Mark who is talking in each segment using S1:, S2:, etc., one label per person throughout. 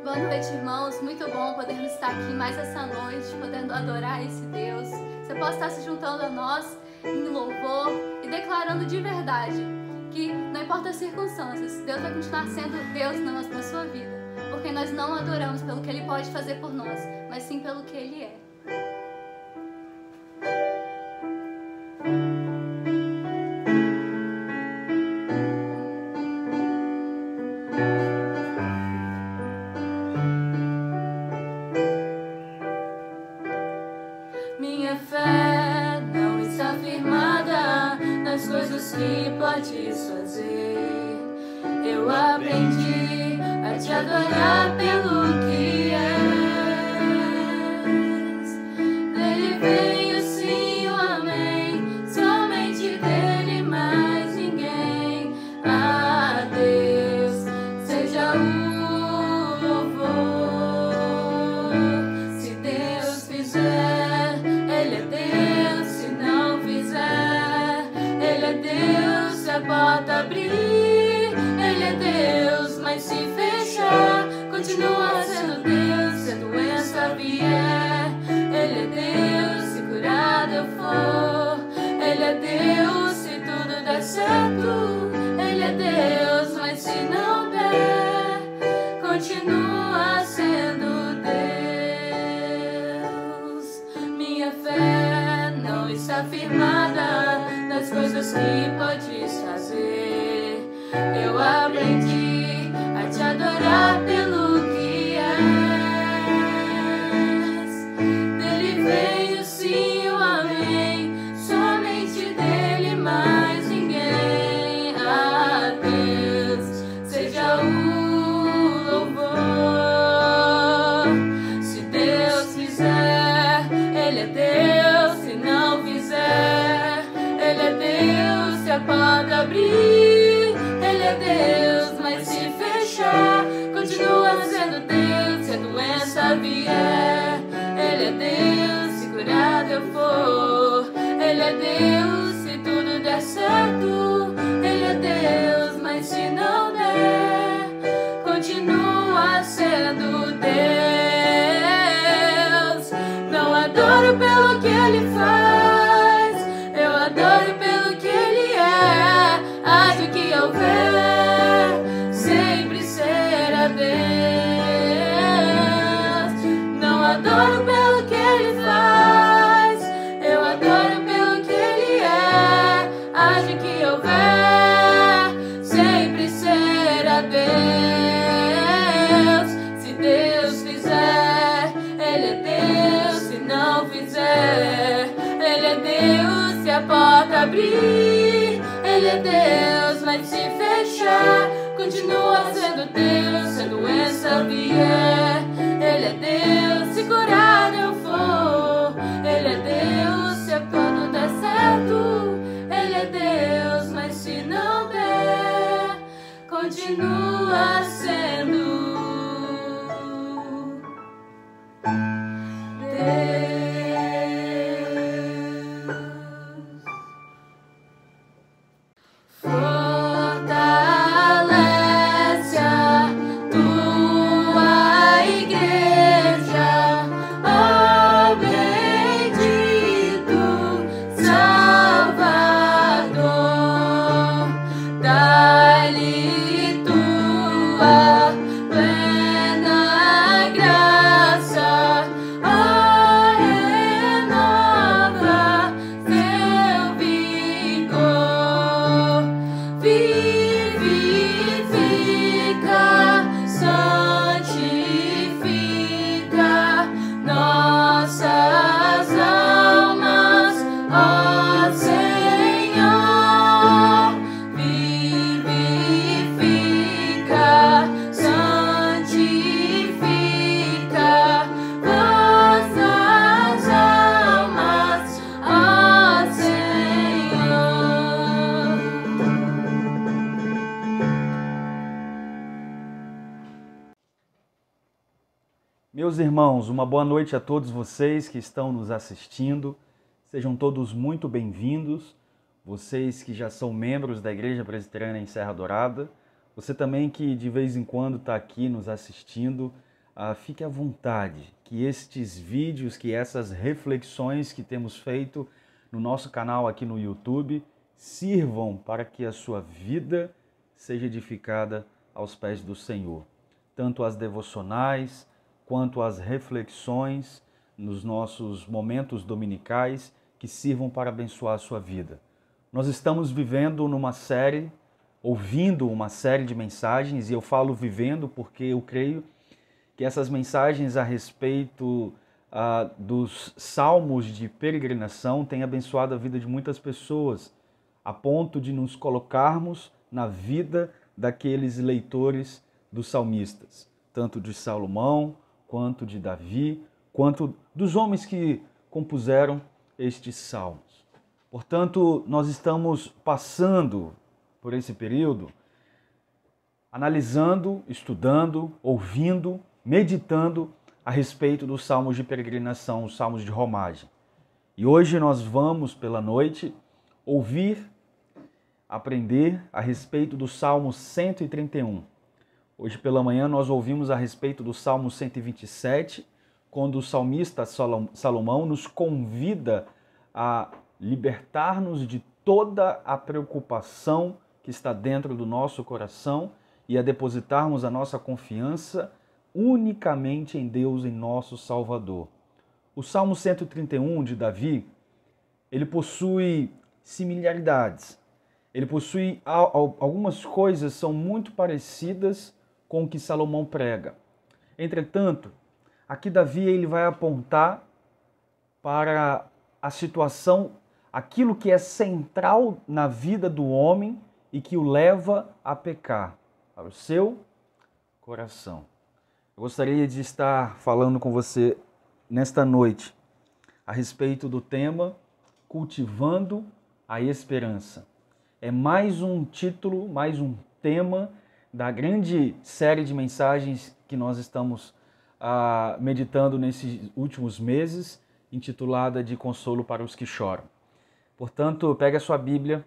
S1: Boa noite, irmãos. Muito bom podermos estar aqui mais essa noite, podendo adorar esse Deus. Você pode estar se juntando a nós em louvor e declarando de verdade que não importa as circunstâncias, Deus vai continuar sendo Deus na sua vida. Porque nós não adoramos pelo que Ele pode fazer por nós, mas sim pelo que Ele é.
S2: Minha fé não está firmada nas coisas que podes fazer. Eu aprendi a te adorar pelo que és. Dele veio sim o amém, somente dele mais ninguém. A Deus seja o louvor. Se Deus fizer, Ele é Deus. Se não fizer, Ele é Deus. Se a porta abrir, Ele é Deus. Mas se fechar, continua sendo Deus. Se a doença vier, Ele é Deus. Se curado eu for, Ele é Deus. Se tudo der certo, Ele é Deus. Mas se não der, continua sendo Deus. Minha fé não está firmada nas coisas que podes fazer. Eu aprendi a te adorar pelo que és. Dele veio sim o amém, somente dele mais ninguém. A Deus seja o louvor. Se Deus fizer, Ele é Deus. Se não fizer, Ele é Deus. Se a porta abrir, Ele é Deus. Mas se fechar, continua sendo Deus. Se a doença vier, Ele é Deus. Se curado eu for, Ele é Deus. Se tudo der certo, Ele é Deus. Mas se não der, continua sendo Deus. Não adoro pelo que Ele faz, eu adoro pelo que Ele é. Haja o que houver, sempre será Deus. Não adoro pelo que Ele faz, eu adoro pelo que Ele é. Haja o que houver, sempre será Deus. Se Deus fizer, Ele é Deus. Se não fizer, Ele é Deus. Se a porta abrir, Ele é Deus. Mas se fechar, continua sendo Deus. Se a doença vier, Ele é Deus. Se curado eu for, Ele é Deus. Se a tudo der certo, Ele é Deus. Mas se não der, continua sendo Deus. Fortalece a tua igreja, ó bendito Salvador. Dá-lhe tua plena graça, ó, renova seu vigor. Vivifica, santifica nossas almas, ó Senhor. Vivifica, santifica nossas almas, ó Senhor.
S3: Meus irmãos, uma boa noite a todos vocês que estão nos assistindo. Sejam todos muito bem-vindos. Vocês que já são membros da Igreja Presbiteriana em Serra Dourada, você também que de vez em quando está aqui nos assistindo fique à vontade, que estes vídeos, que essas reflexões que temos feito no nosso canal aqui no YouTube sirvam para que a sua vida seja edificada aos pés do Senhor. Tanto as devocionais, quanto as reflexões nos nossos momentos dominicais que sirvam para abençoar a sua vida. Nós estamos vivendo numa série, ouvindo uma série de mensagens, e eu falo vivendo porque eu creio que essas mensagens a respeito dos salmos de peregrinação têm abençoado a vida de muitas pessoas, a ponto de nos colocarmos na vida daqueles leitores dos salmistas, tanto de Salomão, quanto de Davi, quanto dos homens que compuseram estes salmos. Portanto, nós estamos passando por esse período analisando, estudando, ouvindo, meditando a respeito dos salmos de peregrinação, os salmos de romagem. E hoje nós vamos, pela noite, ouvir, aprender a respeito do Salmo 131. Hoje pela manhã nós ouvimos a respeito do Salmo 127, quando o salmista Salomão nos convida a libertar-nos de toda a preocupação que está dentro do nosso coração e a depositarmos a nossa confiança unicamente em Deus, em nosso Salvador. O Salmo 131 de Davi, ele possui similaridades. Ele possui algumas coisas são muito parecidas com o que Salomão prega. Entretanto, aqui Davi ele vai apontar para a situação, aquilo que é central na vida do homem e que o leva a pecar, para o seu coração. Eu gostaria de estar falando com você nesta noite a respeito do tema Cultivando a Esperança. É mais um título, mais um tema da grande série de mensagens que nós estamos meditando nesses últimos meses, intitulada de Consolo para os que Choram. Portanto, pegue a sua Bíblia,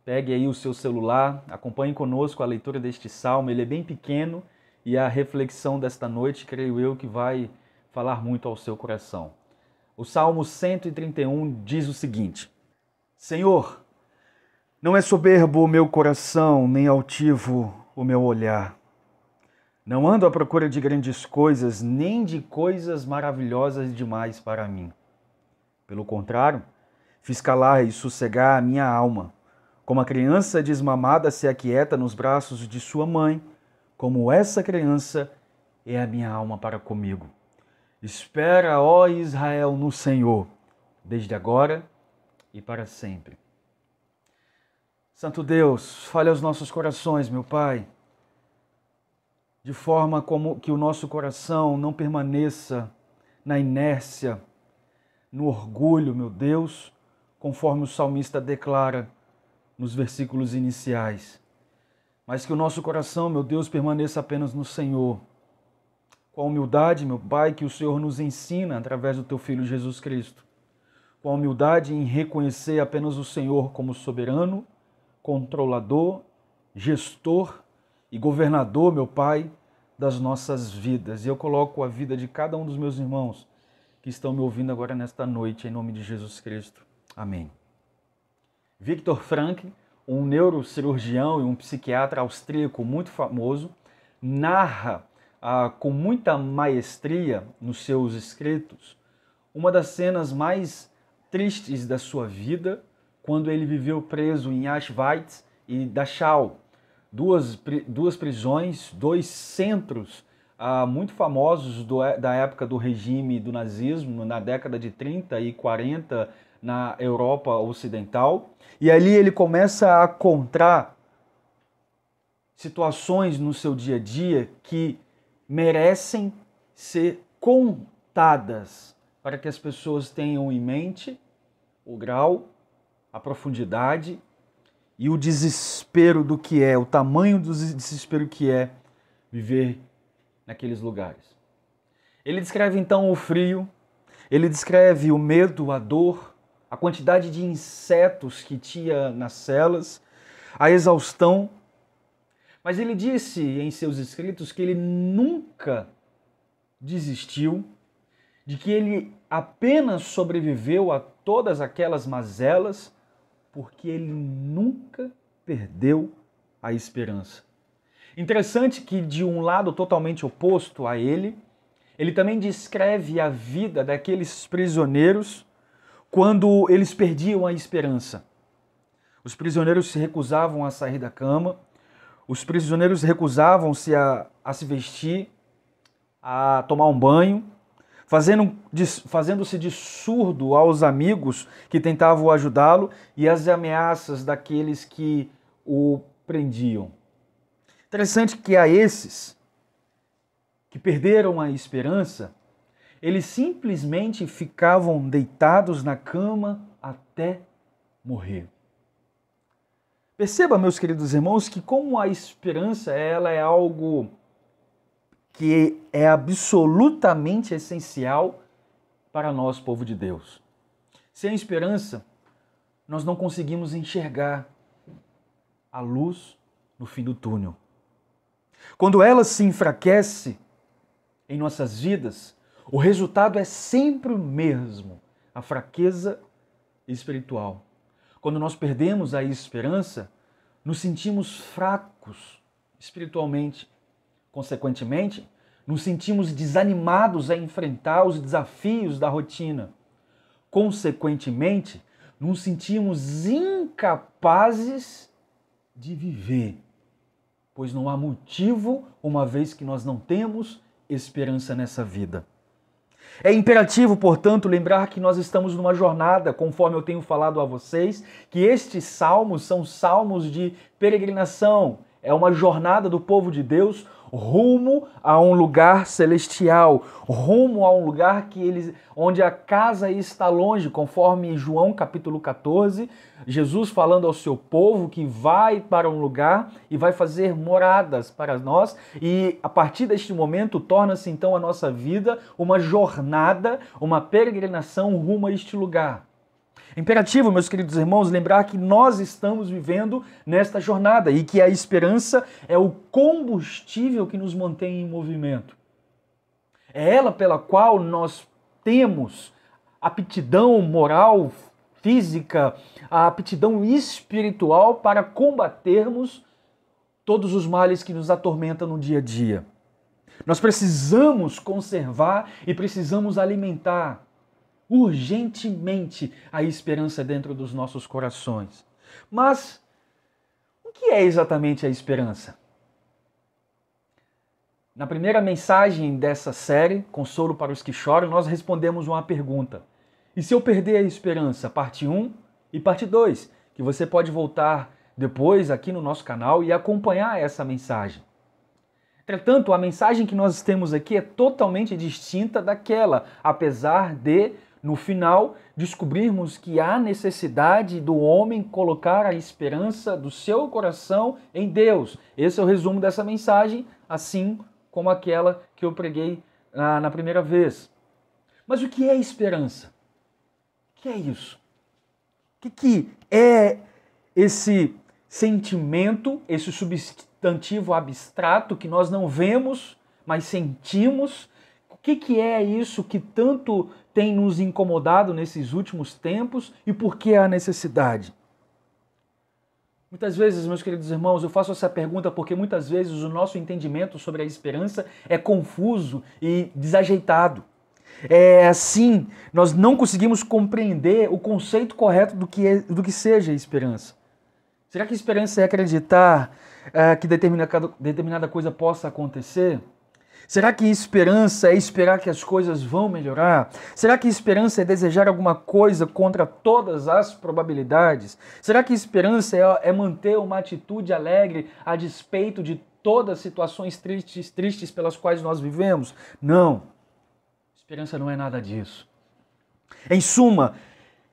S3: pegue aí o seu celular, acompanhe conosco a leitura deste salmo. Ele é bem pequeno e a reflexão desta noite, creio eu, que vai falar muito ao seu coração. O Salmo 131 diz o seguinte: Senhor, não é soberbo o meu coração, nem altivo o meu olhar. Não ando à procura de grandes coisas, nem de coisas maravilhosas demais para mim. Pelo contrário, fiz calar e sossegar a minha alma. Como a criança desmamada se aquieta nos braços de sua mãe, como essa criança é a minha alma para comigo. Espera, ó Israel, no Senhor, desde agora e para sempre. Santo Deus, fale aos nossos corações, meu Pai, de forma como que o nosso coração não permaneça na inércia, no orgulho, meu Deus, conforme o salmista declara nos versículos iniciais. Mas que o nosso coração, meu Deus, permaneça apenas no Senhor. Com a humildade, meu Pai, que o Senhor nos ensina através do Teu Filho Jesus Cristo. Com a humildade em reconhecer apenas o Senhor como soberano, controlador, gestor e governador, meu Pai, das nossas vidas. E eu coloco a vida de cada um dos meus irmãos que estão me ouvindo agora nesta noite, em nome de Jesus Cristo. Amém. Viktor Frankl, um neurocirurgião e um psiquiatra austríaco muito famoso, narra com muita maestria nos seus escritos uma das cenas mais tristes da sua vida, quando ele viveu preso em Auschwitz e Dachau, duas prisões, dois centros muito famosos da época do regime do nazismo, na década de 30 e 40, na Europa Ocidental. E ali ele começa a encontrar situações no seu dia a dia que merecem ser contadas para que as pessoas tenham em mente o grau, a profundidade e o desespero do que é, o tamanho do desespero que é viver naqueles lugares. Ele descreve então o frio, ele descreve o medo, a dor, a quantidade de insetos que tinha nas celas, a exaustão. Mas ele disse em seus escritos que ele nunca desistiu, de que ele apenas sobreviveu a todas aquelas mazelas, porque ele nunca perdeu a esperança. Interessante que, de um lado totalmente oposto a ele também descreve a vida daqueles prisioneiros quando eles perdiam a esperança. Os prisioneiros se recusavam a sair da cama, os prisioneiros recusavam-se a se vestir, a tomar um banho, fazendo-se de surdo aos amigos que tentavam ajudá-lo e às ameaças daqueles que o prendiam. Interessante que a esses que perderam a esperança, eles simplesmente ficavam deitados na cama até morrer. Perceba, meus queridos irmãos, que como a esperança ela é algo que é absolutamente essencial para nós, povo de Deus. Sem esperança, nós não conseguimos enxergar a luz no fim do túnel. Quando ela se enfraquece em nossas vidas, o resultado é sempre o mesmo, a fraqueza espiritual. Quando nós perdemos a esperança, nos sentimos fracos espiritualmente. Consequentemente, nos sentimos desanimados a enfrentar os desafios da rotina. Consequentemente, nos sentimos incapazes de viver, pois não há motivo, uma vez que nós não temos esperança nessa vida. É imperativo, portanto, lembrar que nós estamos numa jornada, conforme eu tenho falado a vocês, que estes salmos são salmos de peregrinação. É uma jornada do povo de Deus rumo a um lugar celestial, rumo a um lugar onde a casa está longe, conforme João capítulo 14, Jesus falando ao seu povo que vai para um lugar e vai fazer moradas para nós, e a partir deste momento torna-se então a nossa vida uma jornada, uma peregrinação rumo a este lugar. É imperativo, meus queridos irmãos, lembrar que nós estamos vivendo nesta jornada e que a esperança é o combustível que nos mantém em movimento. É ela pela qual nós temos aptidão moral, física, a aptidão espiritual para combatermos todos os males que nos atormentam no dia a dia. Nós precisamos conservar e precisamos alimentar urgentemente a esperança dentro dos nossos corações. Mas o que é exatamente a esperança? Na primeira mensagem dessa série, Consolo para os que Choram, nós respondemos uma pergunta. E se eu perder a esperança? Parte 1 e parte 2, que você pode voltar depois aqui no nosso canal e acompanhar essa mensagem. Entretanto, a mensagem que nós temos aqui é totalmente distinta daquela, apesar de, no final, descobrirmos que há necessidade do homem colocar a esperança do seu coração em Deus. Esse é o resumo dessa mensagem, assim como aquela que eu preguei na primeira vez. Mas o que é esperança? O que é isso? O que é esse sentimento, esse substantivo abstrato que nós não vemos, mas sentimos? O que é isso que tanto tem nos incomodado nesses últimos tempos e por que a necessidade? Muitas vezes, meus queridos irmãos, eu faço essa pergunta porque muitas vezes o nosso entendimento sobre a esperança é confuso e desajeitado. É assim, nós não conseguimos compreender o conceito correto do que seja a esperança. Será que esperança é acreditar que determinada coisa possa acontecer? Será que esperança é esperar que as coisas vão melhorar? Será que esperança é desejar alguma coisa contra todas as probabilidades? Será que esperança é manter uma atitude alegre a despeito de todas as situações tristes pelas quais nós vivemos? Não. Esperança não é nada disso. Em suma,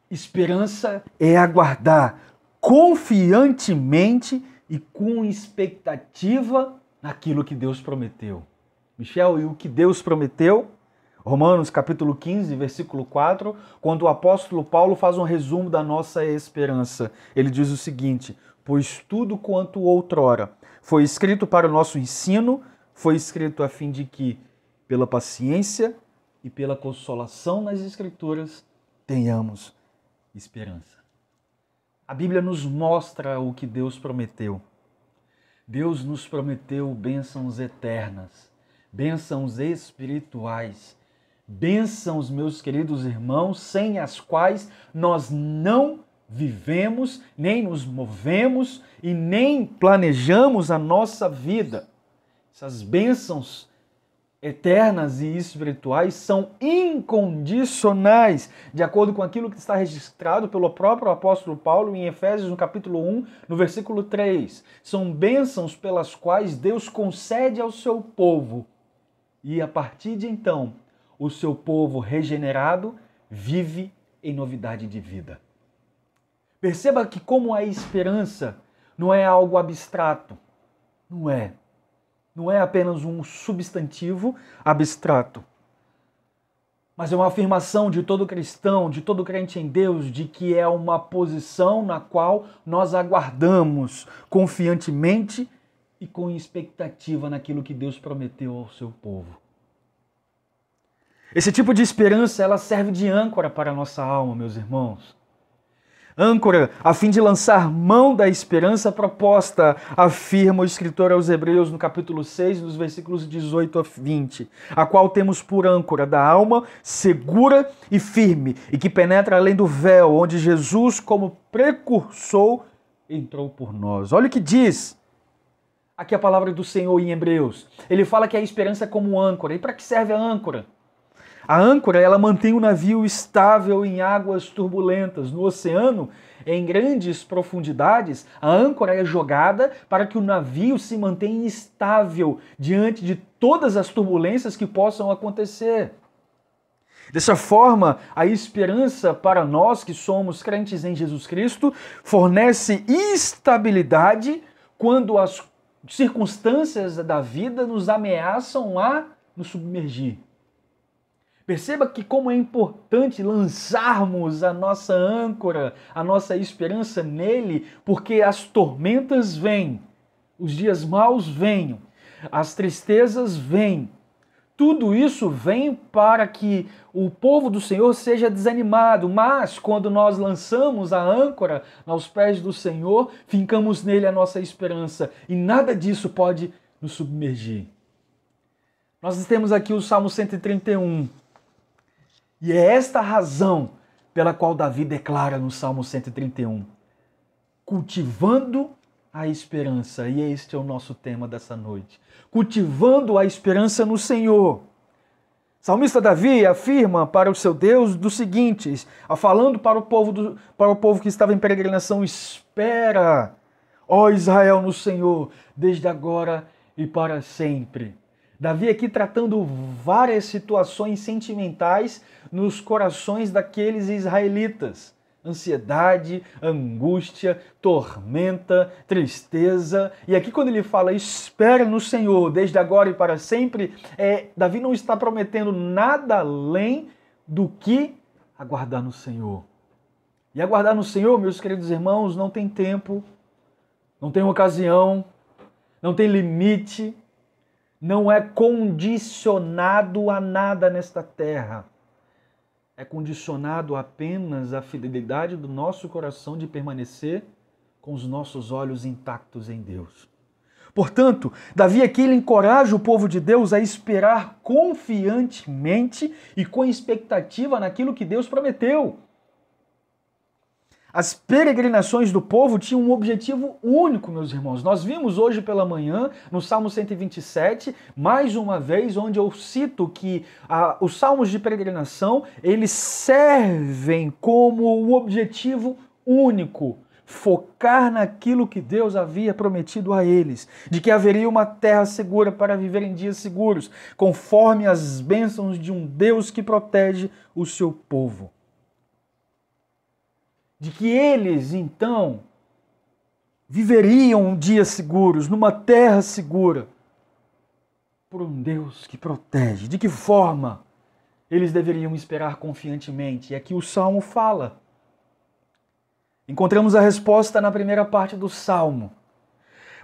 S3: esperança é aguardar confiantemente e com expectativa naquilo que Deus prometeu. Michel, e o que Deus prometeu? Romanos capítulo 15, versículo 4, quando o apóstolo Paulo faz um resumo da nossa esperança. Ele diz o seguinte: pois tudo quanto outrora foi escrito para o nosso ensino, foi escrito a fim de que, pela paciência e pela consolação nas Escrituras, tenhamos esperança. A Bíblia nos mostra o que Deus prometeu. Deus nos prometeu bênçãos eternas, bênçãos espirituais, bênçãos, meus queridos irmãos, sem as quais nós não vivemos, nem nos movemos e nem planejamos a nossa vida. Essas bênçãos eternas e espirituais são incondicionais, de acordo com aquilo que está registrado pelo próprio apóstolo Paulo em Efésios, no capítulo 1, no versículo 3. São bênçãos pelas quais Deus concede ao seu povo. E a partir de então, o seu povo regenerado vive em novidade de vida. Perceba que como a esperança não é algo abstrato, não é apenas um substantivo abstrato, mas é uma afirmação de todo cristão, de todo crente em Deus, de que é uma posição na qual nós aguardamos confiantemente e com expectativa naquilo que Deus prometeu ao seu povo. Esse tipo de esperança, ela serve de âncora para a nossa alma, meus irmãos. Âncora, a fim de lançar mão da esperança proposta, afirma o escritor aos Hebreus no capítulo 6, nos versículos 18 a 20, a qual temos por âncora da alma segura e firme, e que penetra além do véu, onde Jesus, como precursor, entrou por nós. Olha o que diz aqui a palavra do Senhor em Hebreus. Ele fala que a esperança é como âncora. E para que serve a âncora? A âncora, ela mantém o navio estável em águas turbulentas. No oceano, em grandes profundidades, a âncora é jogada para que o navio se mantenha estável diante de todas as turbulências que possam acontecer. Dessa forma, a esperança para nós que somos crentes em Jesus Cristo fornece estabilidade quando as circunstâncias da vida nos ameaçam a nos submergir. Perceba que como é importante lançarmos a nossa âncora, a nossa esperança nele, porque as tormentas vêm, os dias maus vêm, as tristezas vêm. Tudo isso vem para que o povo do Senhor seja desanimado, mas quando nós lançamos a âncora aos pés do Senhor, fincamos nele a nossa esperança e nada disso pode nos submergir. Nós temos aqui o Salmo 131. E é esta a razão pela qual Davi declara no Salmo 131, cultivando a esperança. E este é o nosso tema dessa noite. Cultivando a esperança no Senhor. O salmista Davi afirma para o seu Deus do seguinte, falando para o povo que estava em peregrinação, espera, ó Israel, no Senhor, desde agora e para sempre. Davi aqui tratando várias situações sentimentais nos corações daqueles israelitas. Ansiedade, angústia, tormenta, tristeza. E aqui quando ele fala, espera no Senhor, desde agora e para sempre, Davi não está prometendo nada além do que aguardar no Senhor. E aguardar no Senhor, meus queridos irmãos, não tem tempo, não tem ocasião, não tem limite, não é condicionado a nada nesta terra. É condicionado apenas à fidelidade do nosso coração de permanecer com os nossos olhos intactos em Deus. Portanto, Davi aqui ele encoraja o povo de Deus a esperar confiantemente e com expectativa naquilo que Deus prometeu. As peregrinações do povo tinham um objetivo único, meus irmãos. Nós vimos hoje pela manhã, no Salmo 127, mais uma vez, onde eu cito que os salmos de peregrinação, eles servem como um objetivo único, focar naquilo que Deus havia prometido a eles, de que haveria uma terra segura para viver em dias seguros, conforme as bênçãos de um Deus que protege o seu povo. De que eles, então, viveriam dias seguros, numa terra segura, por um Deus que protege. De que forma eles deveriam esperar confiantemente? E aqui o Salmo fala. Encontramos a resposta na primeira parte do Salmo.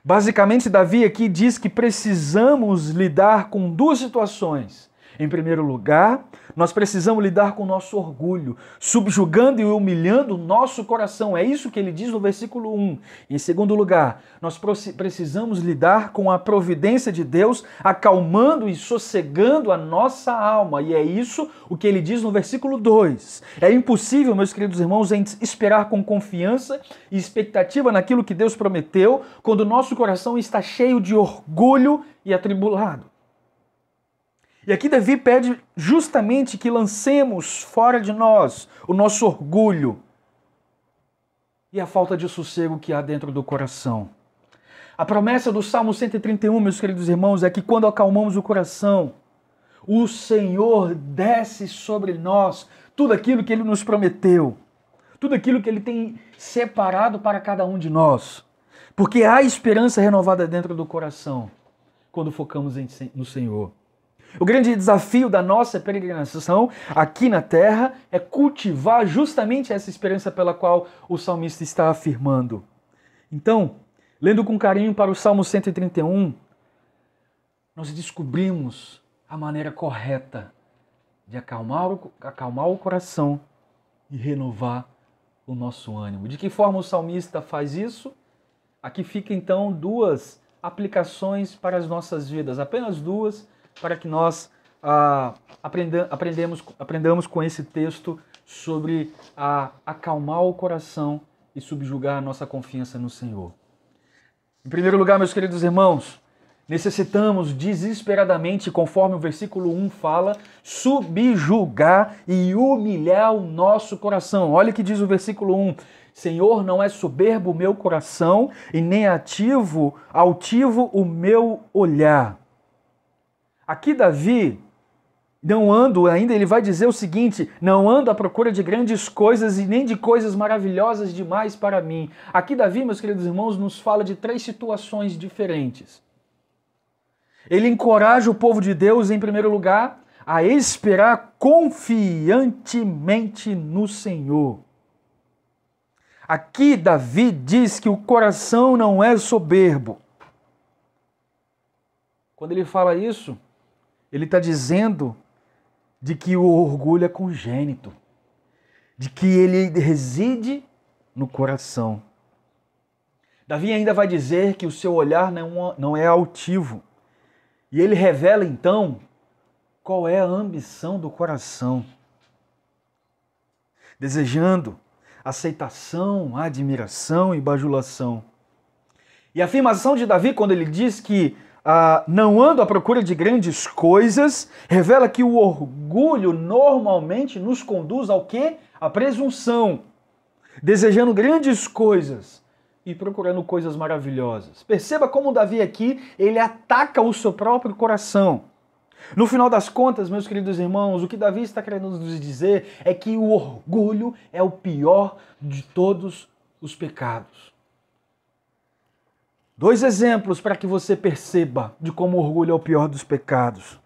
S3: Basicamente, Davi aqui diz que precisamos lidar com duas situações. Em primeiro lugar, nós precisamos lidar com o nosso orgulho, subjugando e humilhando o nosso coração. É isso que ele diz no versículo 1. Em segundo lugar, nós precisamos lidar com a providência de Deus, acalmando e sossegando a nossa alma. E é isso o que ele diz no versículo 2. É impossível, meus queridos irmãos, esperar com confiança e expectativa naquilo que Deus prometeu, quando o nosso coração está cheio de orgulho e atribulado. E aqui Davi pede justamente que lancemos fora de nós o nosso orgulho e a falta de sossego que há dentro do coração. A promessa do Salmo 131, meus queridos irmãos, é que quando acalmamos o coração, o Senhor desce sobre nós tudo aquilo que Ele nos prometeu, tudo aquilo que Ele tem separado para cada um de nós. Porque há esperança renovada dentro do coração quando focamos no Senhor. O grande desafio da nossa peregrinação aqui na terra é cultivar justamente essa esperança pela qual o salmista está afirmando. Então, lendo com carinho para o Salmo 131, nós descobrimos a maneira correta de acalmar o coração e renovar o nosso ânimo. De que forma o salmista faz isso? Aqui fica então duas aplicações para as nossas vidas, apenas duas, para que nós aprendamos com esse texto sobre acalmar o coração e subjugar a nossa confiança no Senhor. Em primeiro lugar, meus queridos irmãos, necessitamos desesperadamente, conforme o versículo 1 fala, subjugar e humilhar o nosso coração. Olha o que diz o versículo 1. Senhor, não é soberbo o meu coração e nem altivo o meu olhar. Aqui Davi, ele vai dizer o seguinte: não ando à procura de grandes coisas e nem de coisas maravilhosas demais para mim. Aqui Davi, meus queridos irmãos, nos fala de três situações diferentes. Ele encoraja o povo de Deus, em primeiro lugar, a esperar confiantemente no Senhor. Aqui Davi diz que o coração não é soberbo. Quando ele fala isso, ele está dizendo de que o orgulho é congênito, de que ele reside no coração. Davi ainda vai dizer que o seu olhar não é altivo. E ele revela então qual é a ambição do coração. Desejando aceitação, admiração e bajulação. E a afirmação de Davi, quando ele diz que não ando à procura de grandes coisas, revela que o orgulho normalmente nos conduz ao quê? À presunção, desejando grandes coisas e procurando coisas maravilhosas. Perceba como Davi aqui, ele ataca o seu próprio coração. No final das contas, meus queridos irmãos, o que Davi está querendo nos dizer é que o orgulho é o pior de todos os pecados. Dois exemplos para que você perceba de como o orgulho é o pior dos pecados.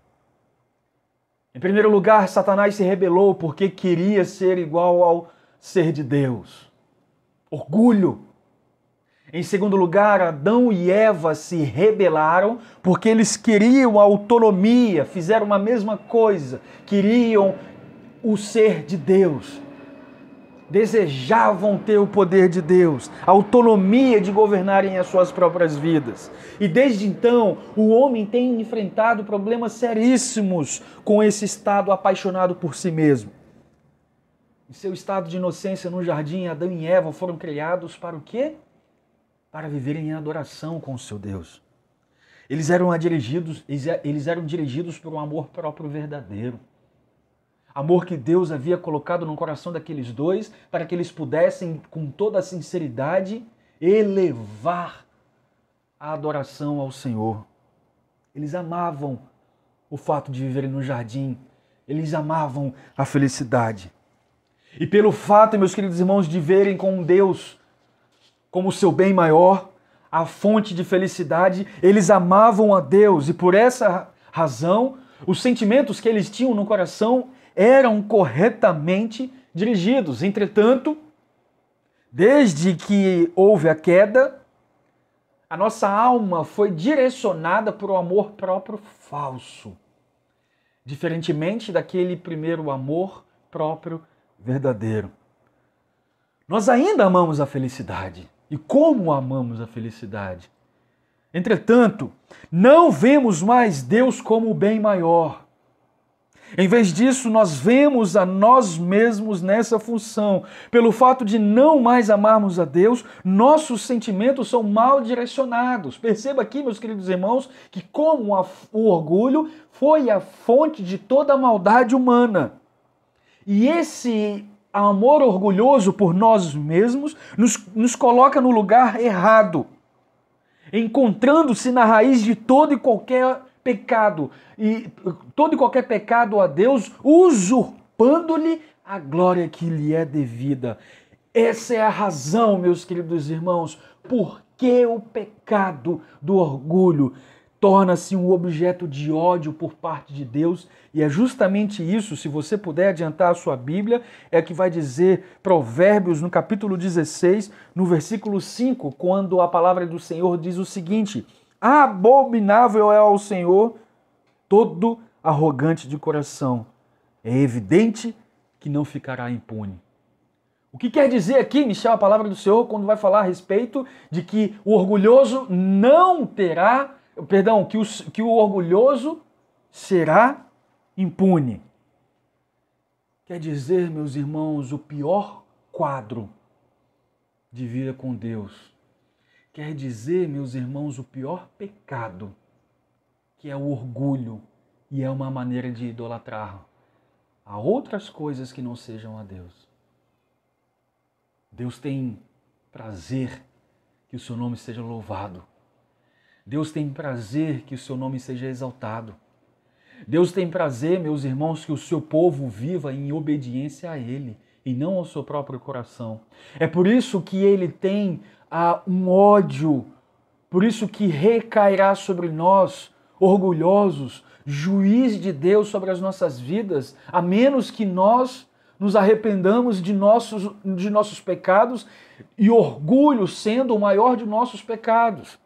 S3: Em primeiro lugar, Satanás se rebelou porque queria ser igual ao ser de Deus. Orgulho. Em segundo lugar, Adão e Eva se rebelaram porque eles queriam a autonomia, fizeram a mesma coisa, queriam o ser de Deus. Desejavam ter o poder de Deus, a autonomia de governarem as suas próprias vidas. E desde então, o homem tem enfrentado problemas seríssimos com esse estado apaixonado por si mesmo. Em seu estado de inocência no jardim, Adão e Eva foram criados para o quê? Para viverem em adoração com o seu Deus. Eles eram dirigidos por um amor próprio verdadeiro. Amor que Deus havia colocado no coração daqueles dois para que eles pudessem, com toda a sinceridade, elevar a adoração ao Senhor. Eles amavam o fato de viverem no jardim. Eles amavam a felicidade. E pelo fato, meus queridos irmãos, de verem com Deus como o seu bem maior, a fonte de felicidade, eles amavam a Deus. E por essa razão, os sentimentos que eles tinham no coração eram corretamente dirigidos. Entretanto, desde que houve a queda, a nossa alma foi direcionada para o amor próprio falso. diferentemente daquele primeiro amor próprio verdadeiro. Nós ainda amamos a felicidade. E como amamos a felicidade? Entretanto, não vemos mais Deus como o bem maior. Em vez disso, nós vemos a nós mesmos nessa função. Pelo fato de não mais amarmos a Deus, nossos sentimentos são mal direcionados. Perceba aqui, meus queridos irmãos, que como o orgulho foi a fonte de toda a maldade humana. E esse amor orgulhoso por nós mesmos nos coloca no lugar errado, encontrando-se na raiz de todo e qualquer pecado, e todo e qualquer pecado a Deus, usurpando-lhe a glória que lhe é devida. Essa é a razão, meus queridos irmãos, por que o pecado do orgulho torna-se um objeto de ódio por parte de Deus, e é justamente isso, se você puder adiantar a sua Bíblia, é que vai dizer Provérbios, no capítulo 16, no versículo 5, quando a palavra do Senhor diz o seguinte: abominável é ao Senhor todo arrogante de coração, é evidente que não ficará impune. O que quer dizer aqui, Michel, a palavra do Senhor, quando vai falar a respeito de que o orgulhoso não terá, que o orgulhoso será impune? Quer dizer, meus irmãos, o pior quadro de vida com Deus. Quer dizer, meus irmãos, o pior pecado, que é o orgulho, e é uma maneira de idolatrar a outras coisas que não sejam a Deus. Deus tem prazer que o seu nome seja louvado. Deus tem prazer que o seu nome seja exaltado. Deus tem prazer, meus irmãos, que o seu povo viva em obediência a Ele e não ao seu próprio coração. É por isso que Ele tem um ódio, por isso que recairá sobre nós, orgulhosos, juiz de Deus sobre as nossas vidas, a menos que nós nos arrependamos de nossos pecados, e orgulho sendo o maior de nossos pecados.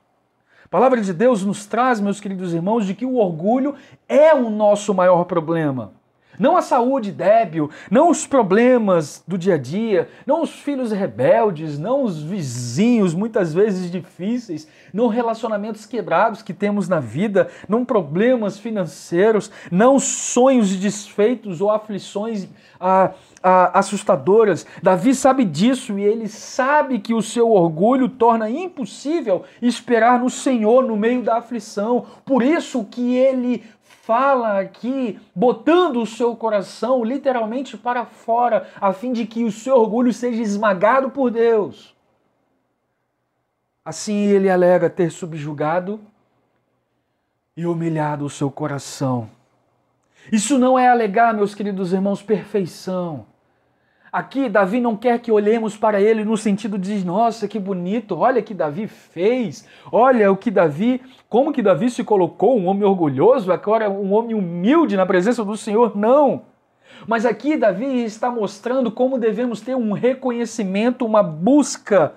S3: A palavra de Deus nos traz, meus queridos irmãos, de que o orgulho é o nosso maior problema. Não a saúde débil, não os problemas do dia a dia, não os filhos rebeldes, não os vizinhos muitas vezes difíceis, não relacionamentos quebrados que temos na vida, não problemas financeiros, não sonhos desfeitos ou aflições assustadoras. Davi sabe disso e ele sabe que o seu orgulho torna impossível esperar no Senhor no meio da aflição. Por isso que ele fala aqui, botando o seu coração literalmente para fora, a fim de que o seu orgulho seja esmagado por Deus. Assim ele alega ter subjugado e humilhado o seu coração. Isso não é alegar, meus queridos irmãos, perfeição. Aqui Davi não quer que olhemos para ele no sentido de, nossa, que bonito, olha o que Davi fez, olha como que Davi se colocou, um homem orgulhoso, agora um homem humilde na presença do Senhor. Não. Mas aqui Davi está mostrando como devemos ter um reconhecimento, uma busca,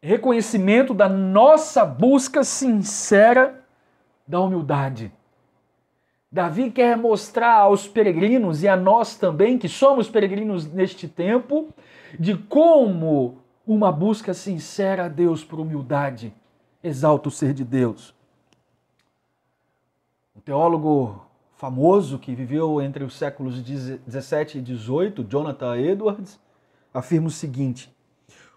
S3: reconhecimento da nossa busca sincera da humildade. Davi quer mostrar aos peregrinos e a nós também, que somos peregrinos neste tempo, de como uma busca sincera a Deus por humildade exalta o ser de Deus. Um teólogo famoso que viveu entre os séculos 17 e 18, Jonathan Edwards, afirma o seguinte: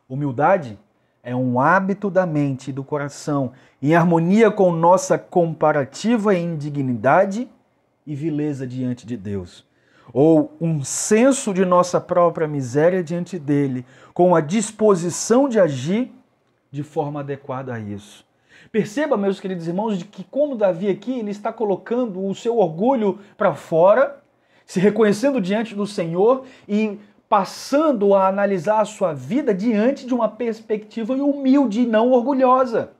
S3: humildade é um hábito da mente e do coração, em harmonia com nossa comparativa indignidade e vileza diante de Deus, ou um senso de nossa própria miséria diante dele, com a disposição de agir de forma adequada a isso. Perceba, meus queridos irmãos, de que como Davi aqui, ele está colocando o seu orgulho para fora, se reconhecendo diante do Senhor e passando a analisar a sua vida diante de uma perspectiva humilde e não orgulhosa.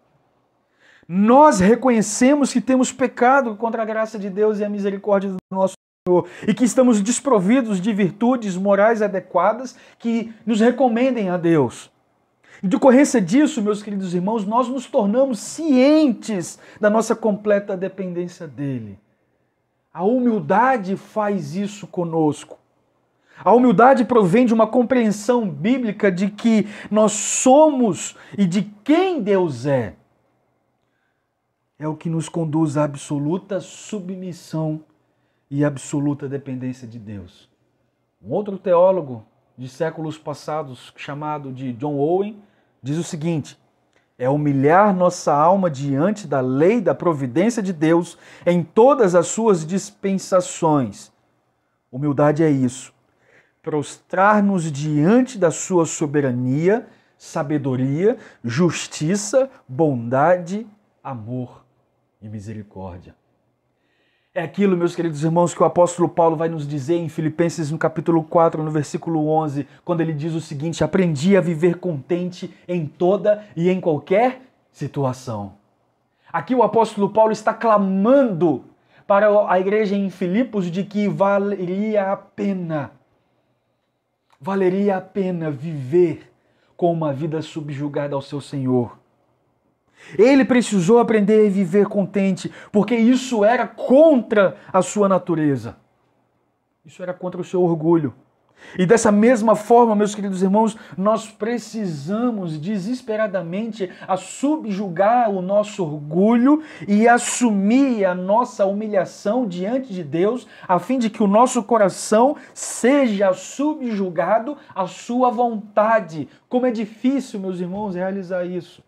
S3: Nós reconhecemos que temos pecado contra a graça de Deus e a misericórdia do nosso Senhor e que estamos desprovidos de virtudes morais adequadas que nos recomendem a Deus. Em decorrência disso, meus queridos irmãos, nós nos tornamos cientes da nossa completa dependência dele. A humildade faz isso conosco. A humildade provém de uma compreensão bíblica de que nós somos e de quem Deus é. É o que nos conduz à absoluta submissão e absoluta dependência de Deus. Um outro teólogo de séculos passados, chamado de John Owen, diz o seguinte: é humilhar nossa alma diante da lei da providência de Deus em todas as suas dispensações. Humildade é isso. Prostrar-nos diante da sua soberania, sabedoria, justiça, bondade, amor e misericórdia. É aquilo, meus queridos irmãos, que o apóstolo Paulo vai nos dizer em Filipenses, no capítulo 4, no versículo 11, quando ele diz o seguinte: aprendi a viver contente em toda e em qualquer situação. Aqui o apóstolo Paulo está clamando para a igreja em Filipos de que valeria a pena viver com uma vida subjugada ao seu Senhor. Ele precisou aprender a viver contente, porque isso era contra a sua natureza. Isso era contra o seu orgulho. E dessa mesma forma, meus queridos irmãos, nós precisamos desesperadamente a subjugar o nosso orgulho e assumir a nossa humilhação diante de Deus, a fim de que o nosso coração seja subjugado à sua vontade. Como é difícil, meus irmãos, realizar isso.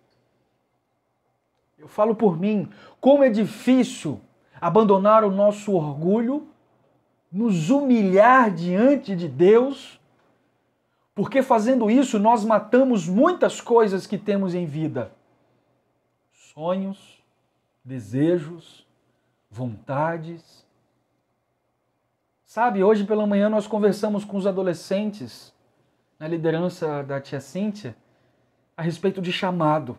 S3: Eu falo por mim, como é difícil abandonar o nosso orgulho, nos humilhar diante de Deus, porque fazendo isso nós matamos muitas coisas que temos em vida. Sonhos, desejos, vontades. Sabe, hoje pela manhã nós conversamos com os adolescentes, na liderança da tia Cíntia, a respeito de chamado.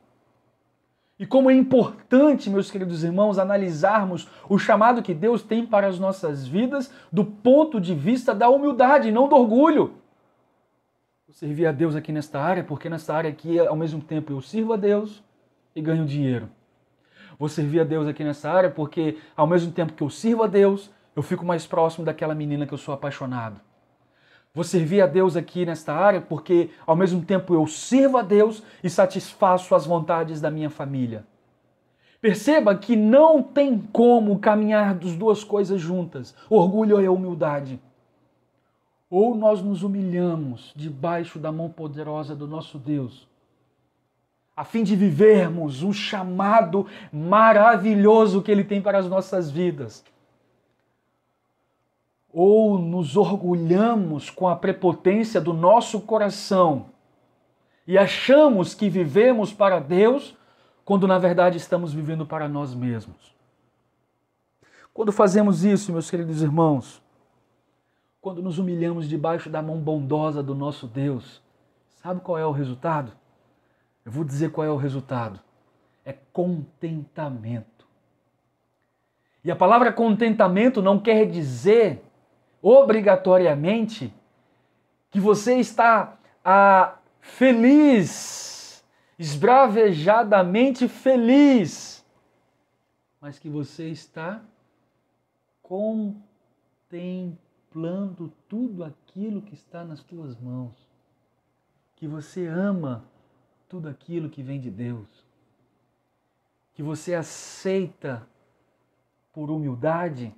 S3: E como é importante, meus queridos irmãos, analisarmos o chamado que Deus tem para as nossas vidas do ponto de vista da humildade, não do orgulho. Eu servi a Deus aqui nesta área, porque nesta área aqui, ao mesmo tempo, eu sirvo a Deus e ganho dinheiro. Vou servir a Deus aqui nessa área, porque ao mesmo tempo que eu sirvo a Deus, eu fico mais próximo daquela menina que eu sou apaixonado. Vou servir a Deus aqui nesta área porque, ao mesmo tempo, eu sirvo a Deus e satisfaço as vontades da minha família. Perceba que não tem como caminhar das duas coisas juntas, orgulho e humildade. Ou nós nos humilhamos debaixo da mão poderosa do nosso Deus, a fim de vivermos um chamado maravilhoso que Ele tem para as nossas vidas. Ou nos orgulhamos com a prepotência do nosso coração e achamos que vivemos para Deus, quando na verdade estamos vivendo para nós mesmos. Quando fazemos isso, meus queridos irmãos, quando nos humilhamos debaixo da mão bondosa do nosso Deus, sabe qual é o resultado? Eu vou dizer qual é o resultado. É contentamento. E a palavra contentamento não quer dizer obrigatoriamente que você está feliz, esbravejadamente feliz, mas que você está contemplando tudo aquilo que está nas tuas mãos, que você ama tudo aquilo que vem de Deus, que você aceita por humildade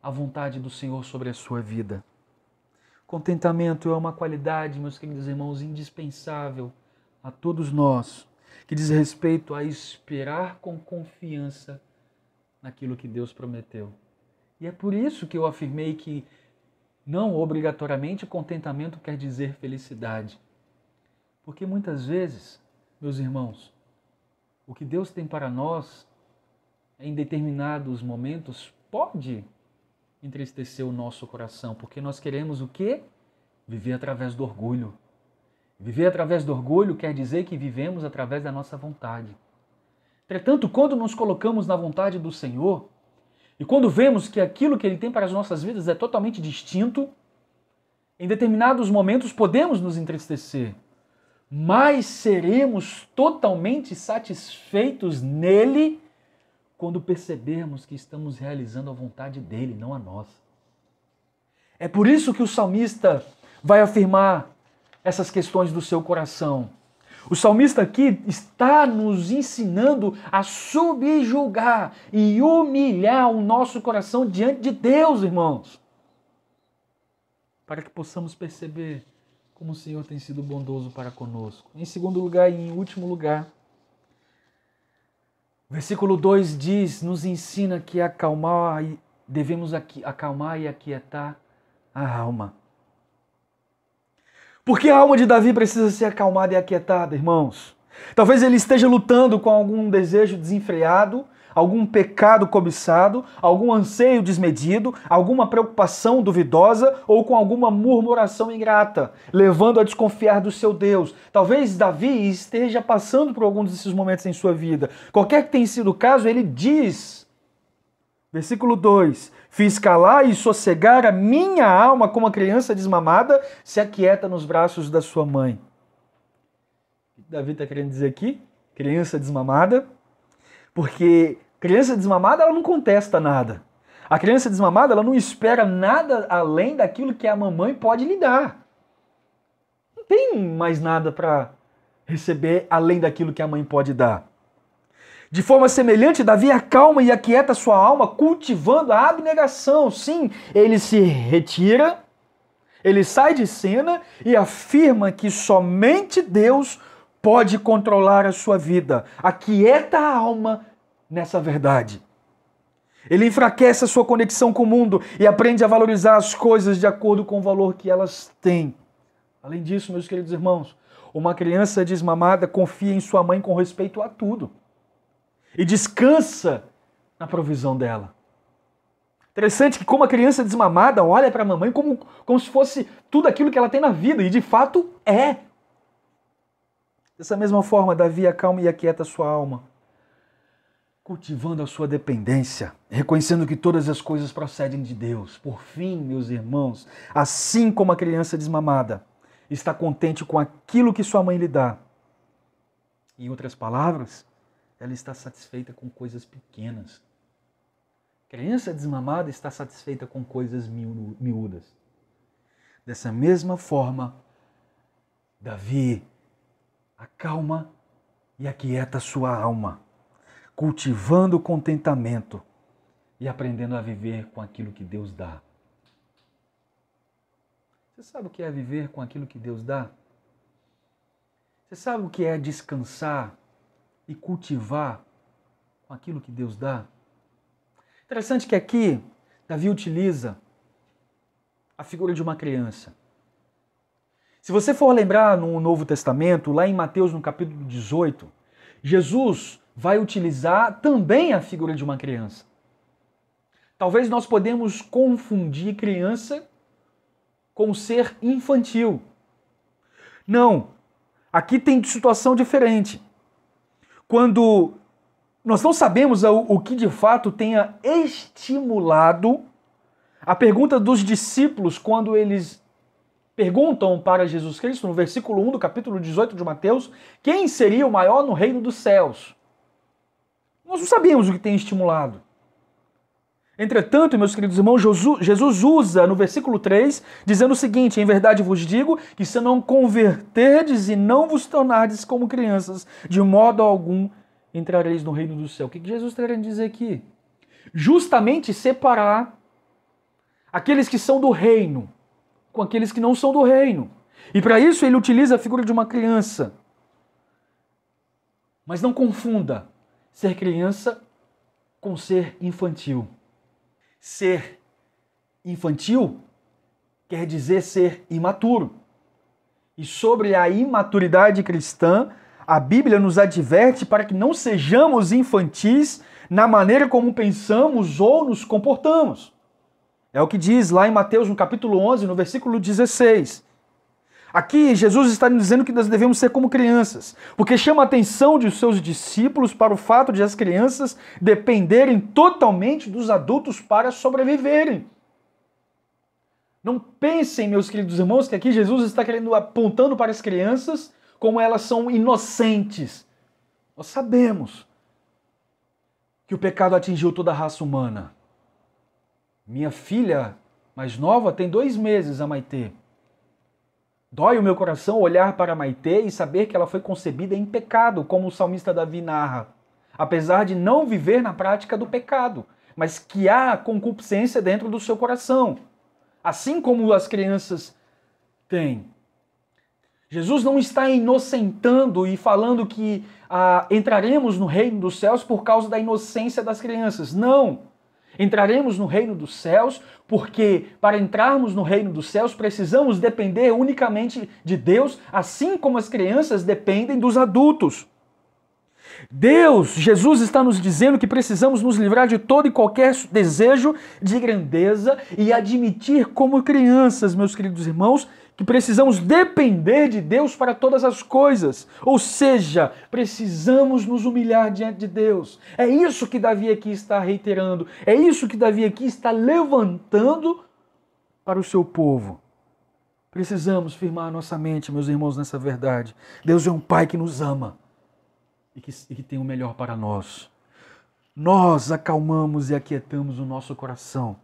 S3: a vontade do Senhor sobre a sua vida. Contentamento é uma qualidade, meus queridos irmãos, indispensável a todos nós, que diz respeito a esperar com confiança naquilo que Deus prometeu. E é por isso que eu afirmei que não obrigatoriamente contentamento quer dizer felicidade. Porque muitas vezes, meus irmãos, o que Deus tem para nós, em determinados momentos, pode entristecer o nosso coração, porque nós queremos o quê? Viver através do orgulho. Viver através do orgulho quer dizer que vivemos através da nossa vontade. Entretanto, quando nos colocamos na vontade do Senhor, e quando vemos que aquilo que Ele tem para as nossas vidas é totalmente distinto, em determinados momentos podemos nos entristecer, mas seremos totalmente satisfeitos nele quando percebermos que estamos realizando a vontade dele, não a nossa. É por isso que o salmista vai afirmar essas questões do seu coração. O salmista aqui está nos ensinando a subjugar e humilhar o nosso coração diante de Deus, irmãos, para que possamos perceber como o Senhor tem sido bondoso para conosco. Em segundo lugar e em último lugar, o versículo 2 nos ensina que devemos acalmar e aquietar a alma. Por que a alma de Davi precisa ser acalmada e aquietada, irmãos? Talvez ele esteja lutando com algum desejo desenfreado, algum pecado cobiçado, algum anseio desmedido, alguma preocupação duvidosa ou com alguma murmuração ingrata, levando a desconfiar do seu Deus. Talvez Davi esteja passando por algum desses momentos em sua vida. Qualquer que tenha sido o caso, ele diz, versículo 2, fiz calar e sossegar a minha alma como a criança desmamada se aquieta nos braços da sua mãe. O que Davi está querendo dizer aqui? Criança desmamada, porque criança desmamada ela não contesta nada. A criança desmamada ela não espera nada além daquilo que a mamãe pode lhe dar. Não tem mais nada para receber além daquilo que a mãe pode dar. De forma semelhante, Davi acalma e aquieta sua alma, cultivando a abnegação. Sim, ele se retira, ele sai de cena e afirma que somente Deus pode controlar a sua vida. Aquieta a alma nessa verdade. Ele enfraquece a sua conexão com o mundo e aprende a valorizar as coisas de acordo com o valor que elas têm. Além disso, meus queridos irmãos, uma criança desmamada confia em sua mãe com respeito a tudo e descansa na provisão dela. Interessante que como a criança desmamada olha para a mamãe como se fosse tudo aquilo que ela tem na vida, e de fato é. Dessa mesma forma, Davi acalma e aquieta a sua alma, cultivando a sua dependência, reconhecendo que todas as coisas procedem de Deus. Por fim, meus irmãos, assim como a criança desmamada está contente com aquilo que sua mãe lhe dá. Em outras palavras, ela está satisfeita com coisas pequenas. A criança desmamada está satisfeita com coisas miúdas. Dessa mesma forma, Davi acalma e aquieta sua alma, cultivando contentamento e aprendendo a viver com aquilo que Deus dá. Você sabe o que é viver com aquilo que Deus dá? Você sabe o que é descansar e cultivar com aquilo que Deus dá? Interessante que aqui Davi utiliza a figura de uma criança. Se você for lembrar no Novo Testamento, lá em Mateus, no capítulo 18, Jesus vai utilizar também a figura de uma criança. Talvez nós podemos confundir criança com ser infantil. Não, aqui tem situação diferente. Quando nós não sabemos o que de fato tenha estimulado a pergunta dos discípulos quando eles perguntam para Jesus Cristo, no versículo 1 do capítulo 18 de Mateus, quem seria o maior no reino dos céus? Nós não sabemos o que tem estimulado. Entretanto, meus queridos irmãos, Jesus usa no versículo 3, dizendo o seguinte: em verdade vos digo que se não converterdes e não vos tornardes como crianças, de modo algum entrareis no reino do céu. O que Jesus está querendo dizer aqui? Justamente separar aqueles que são do reino com aqueles que não são do reino. E para isso ele utiliza a figura de uma criança. Mas não confunda ser criança com ser infantil. Ser infantil quer dizer ser imaturo. E sobre a imaturidade cristã, a Bíblia nos adverte para que não sejamos infantis na maneira como pensamos ou nos comportamos. É o que diz lá em Mateus, no capítulo 11, no versículo 16. Aqui, Jesus está dizendo que nós devemos ser como crianças, porque chama a atenção de seus discípulos para o fato de as crianças dependerem totalmente dos adultos para sobreviverem. Não pensem, meus queridos irmãos, que aqui Jesus está apontando para as crianças como elas são inocentes. Nós sabemos que o pecado atingiu toda a raça humana. Minha filha mais nova tem 2 meses, a Maitê. Dói o meu coração olhar para a Maitê e saber que ela foi concebida em pecado, como o salmista Davi narra. Apesar de não viver na prática do pecado, mas que há concupiscência dentro do seu coração. Assim como as crianças têm. Jesus não está inocentando e falando que entraremos no reino dos céus por causa da inocência das crianças. Não! Entraremos no reino dos céus porque, para entrarmos no reino dos céus, precisamos depender unicamente de Deus, assim como as crianças dependem dos adultos. Jesus está nos dizendo que precisamos nos livrar de todo e qualquer desejo de grandeza e admitir como crianças, meus queridos irmãos, que precisamos depender de Deus para todas as coisas. Ou seja, precisamos nos humilhar diante de Deus. É isso que Davi aqui está reiterando. É isso que Davi aqui está levantando para o seu povo. Precisamos firmar nossa mente, meus irmãos, nessa verdade. Deus é um Pai que nos ama e que tem o melhor para nós. Nós acalmamos e aquietamos o nosso coração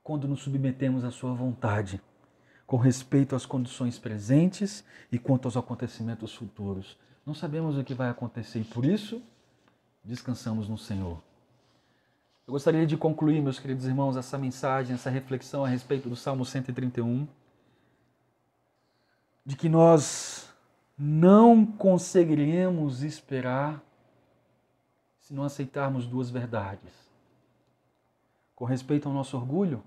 S3: quando nos submetemos à sua vontade, com respeito às condições presentes e quanto aos acontecimentos futuros. Não sabemos o que vai acontecer e por isso descansamos no Senhor. Eu gostaria de concluir, meus queridos irmãos, essa mensagem, essa reflexão a respeito do Salmo 131, de que nós não conseguiremos esperar se não aceitarmos 2 verdades. Com respeito ao nosso orgulho,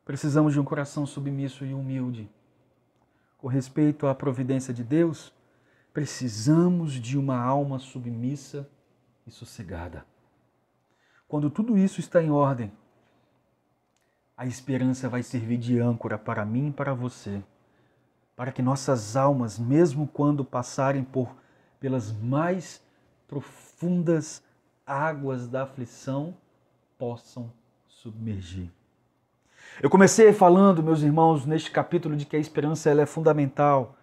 S3: precisamos de um coração submisso e humilde. Com respeito à providência de Deus, precisamos de uma alma submissa e sossegada. Quando tudo isso está em ordem, a esperança vai servir de âncora para mim e para você, para que nossas almas, mesmo quando passarem pelas mais profundas águas da aflição, possam submergir. Eu comecei falando, meus irmãos, neste capítulo de que a esperança ela é fundamental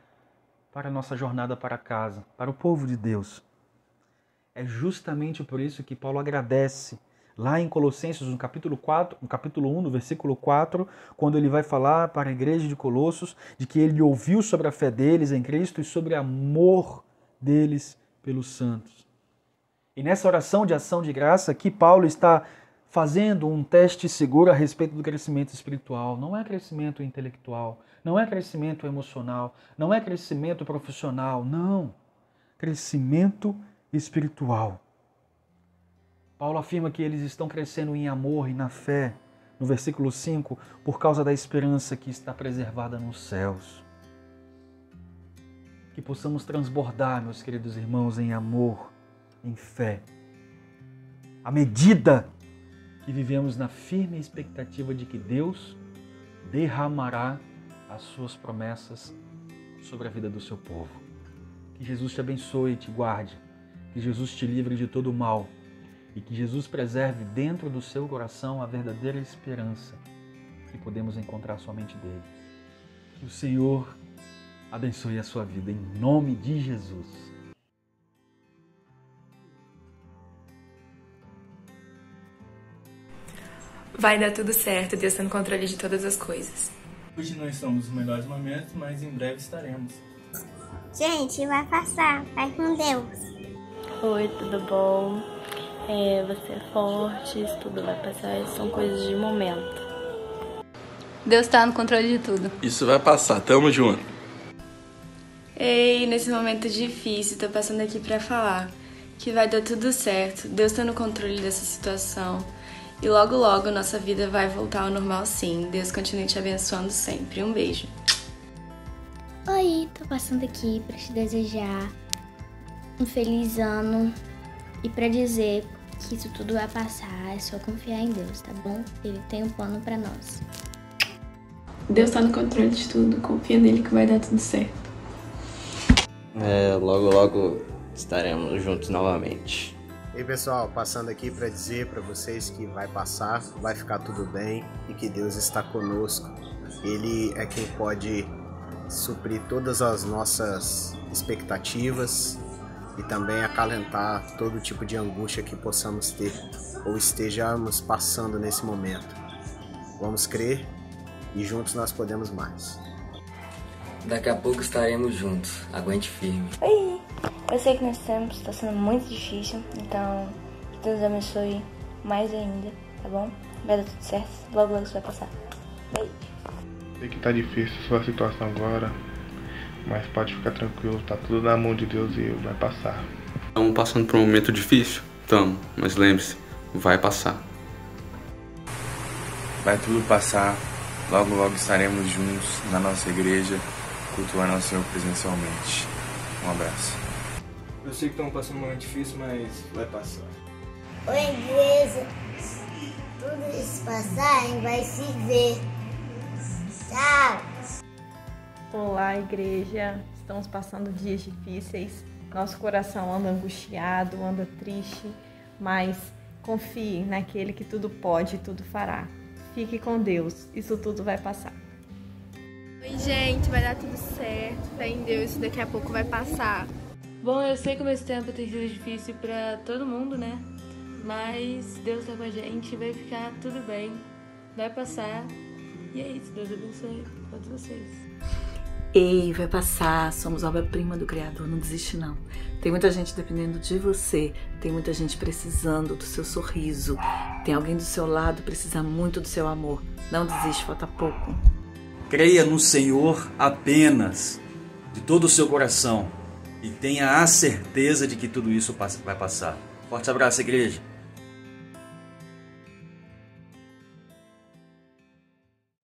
S3: para a nossa jornada para casa, para o povo de Deus. É justamente por isso que Paulo agradece lá em Colossenses, no capítulo 1, no versículo 4, quando ele vai falar para a igreja de Colossos de que ele ouviu sobre a fé deles em Cristo e sobre o amor deles pelos santos. E nessa oração de ação de graça aqui, Paulo está fazendo um teste seguro a respeito do crescimento espiritual. Não é crescimento intelectual, não é crescimento emocional, não é crescimento profissional, não. Crescimento espiritual. Paulo afirma que eles estão crescendo em amor e na fé, no versículo 5, por causa da esperança que está preservada nos céus. Que possamos transbordar, meus queridos irmãos, em amor, em fé. À medida que vivemos na firme expectativa de que Deus derramará as suas promessas sobre a vida do seu povo. Que Jesus te abençoe e te guarde. Que Jesus te livre de todo o mal. E que Jesus preserve dentro do seu coração a verdadeira esperança que podemos encontrar somente dele. Que o Senhor abençoe a sua vida em nome de Jesus.
S4: Vai dar tudo certo, Deus está no controle de todas as coisas.
S5: Hoje não estamos nos melhores momentos, mas em breve estaremos.
S6: Gente, vai passar. Vai com Deus.
S7: Oi, tudo bom? Você é forte, isso tudo vai passar, são coisas de momento.
S1: Deus está no controle de tudo.
S8: Isso vai passar, tamo junto.
S4: Ei, nesse momento difícil, tô passando aqui pra falar que vai dar tudo certo, Deus tá no controle dessa situação. E logo logo nossa vida vai voltar ao normal sim. Deus continue te abençoando sempre. Um beijo.
S6: Oi, tô passando aqui pra te desejar um feliz ano e pra dizer que isso tudo vai passar. É só confiar em Deus, tá bom? Ele tem um plano pra nós.
S4: Deus tá no controle de tudo. Confia nele que vai dar tudo certo.
S9: Logo estaremos juntos novamente.
S10: E pessoal, passando aqui para dizer para vocês que vai passar, vai ficar tudo bem e que Deus está conosco. Ele é quem pode suprir todas as nossas expectativas e também acalentar todo tipo de angústia que possamos ter ou estejamos passando nesse momento. Vamos crer e juntos nós podemos mais.
S11: Daqui a pouco estaremos juntos. Aguente firme.
S7: Oi! Eu sei que nesse tempo está sendo muito difícil, então que Deus abençoe mais ainda, tá bom? Vai dar tudo certo, logo logo isso vai passar. Beijo!
S12: Sei que tá difícil a sua situação agora, mas pode ficar tranquilo, tá tudo na mão de Deus e vai passar.
S8: Estamos passando por um momento difícil? Estamos, mas lembre-se, vai passar.
S5: Vai tudo passar, logo logo estaremos juntos na nossa igreja, cultuando ao Senhor presencialmente. Um abraço.
S13: Eu sei que estamos passando um momento difícil, mas vai passar.
S14: Oi, igreja. Tudo isso passar, hein? Vai se ver. Tchau.
S15: Olá, igreja. Estamos passando dias difíceis. Nosso coração anda angustiado, anda triste, mas confie naquele que tudo pode e tudo fará. Fique com Deus, isso tudo vai passar.
S4: Oi, gente, vai dar tudo certo. Fé em Deus, isso daqui a pouco vai passar.
S2: Bom, eu sei que esse tempo tem sido difícil pra todo mundo, né? Mas Deus tá com a gente, vai ficar tudo bem, vai passar. E é isso, Deus abençoe a todos vocês.
S16: Ei, vai passar, somos obra-prima do Criador, não desiste não. Tem muita gente dependendo de você, tem muita gente precisando do seu sorriso, tem alguém do seu lado precisa muito do seu amor. Não desiste, falta pouco.
S3: Creia no Senhor apenas, de todo o seu coração, e tenha a certeza de que tudo isso vai passar. Forte abraço, igreja!